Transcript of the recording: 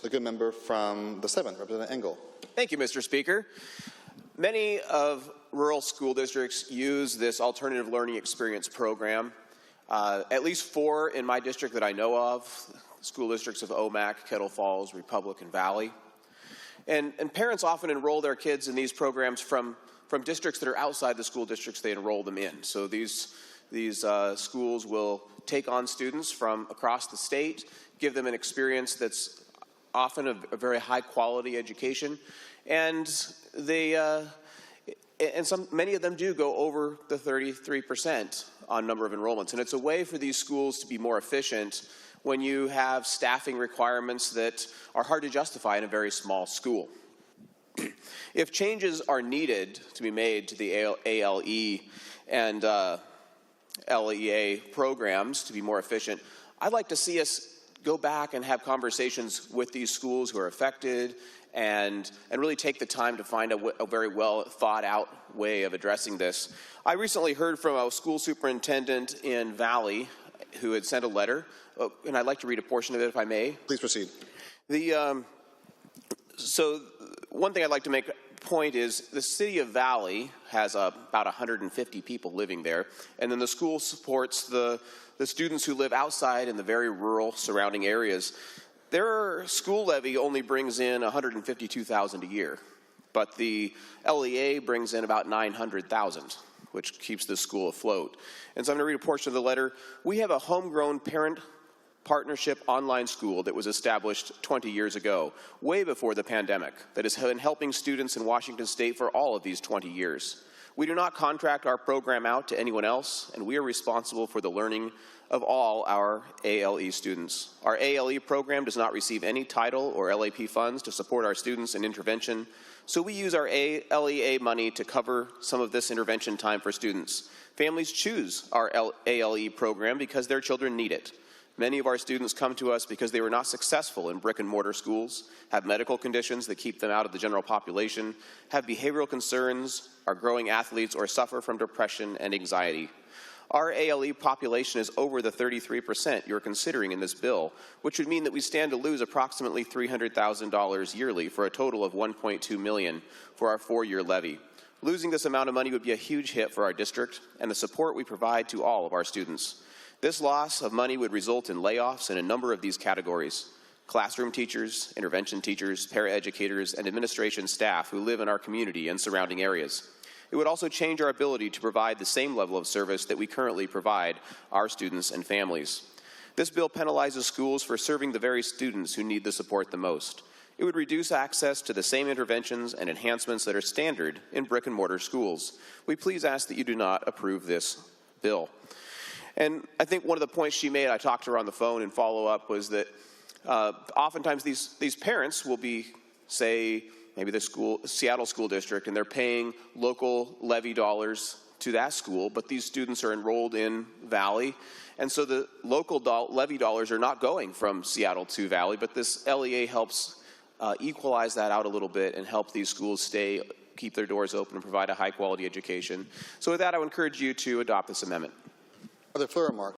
The good member from the 7th, Representative Engel. Thank you, Mr. Speaker. Many of rural school districts use this alternative learning experience program. At least 4 in my district that I know of, school districts of Omak, Kettle Falls, Republic, and Valley. And parents often enroll their kids in these programs from districts that are outside the school districts they enroll them in. So these schools will take on students from across the state, give them an experience that's often a very high quality education, and many of them do go over the 33% on number of enrollments. And it's a way for these schools to be more efficient when you have staffing requirements that are hard to justify in a very small school. If changes are needed to be made to the ALE and LEA programs to be more efficient, I'd like to see us go back and have conversations with these schools who are affected and really take the time to find a very well thought out way of addressing this. I recently heard from a school superintendent in Valley who had sent a letter, and I'd like to read a portion of it if I may. Please proceed. So one thing I'd like to make a point is the city of Valley has about 150 people living there, and then the school supports the students who live outside in the very rural surrounding areas. Their school levy only brings in $152,000 a year, but the LEA brings in about $900,000, which keeps the school afloat. And so I'm going to read a portion of the letter. We have a homegrown parent partnership online school that was established 20 years ago, way before the pandemic, that has been helping students in Washington State for all of these 20 years. We do not contract our program out to anyone else, and we are responsible for the learning of all our ALE students. Our ALE program does not receive any title or LAP funds to support our students in intervention, so we use our LEA money to cover some of this intervention time for students. Families choose our ALE program because their children need it. Many of our students come to us because they were not successful in brick and mortar schools, have medical conditions that keep them out of the general population, have behavioral concerns, are growing athletes, or suffer from depression and anxiety. Our ALE population is over the 33% you're considering in this bill, which would mean that we stand to lose approximately $300,000 yearly for a total of $1.2 million for our 4-year levy. Losing this amount of money would be a huge hit for our district and the support we provide to all of our students. This loss of money would result in layoffs in a number of these categories: classroom teachers, intervention teachers, paraeducators, and administration staff who live in our community and surrounding areas. It would also change our ability to provide the same level of service that we currently provide our students and families. This bill penalizes schools for serving the very students who need the support the most. It would reduce access to the same interventions and enhancements that are standard in brick and mortar schools. We please ask that you do not approve this bill. And I think one of the points she made, I talked to her on the phone in follow-up, was that oftentimes these parents will be, say, maybe the Seattle School District, and they're paying local levy dollars to that school, but these students are enrolled in Valley, and so the local levy dollars are not going from Seattle to Valley, but this LEA helps equalize that out a little bit and help these schools keep their doors open and provide a high-quality education. So with that, I would encourage you to adopt this amendment. Other floor remarks.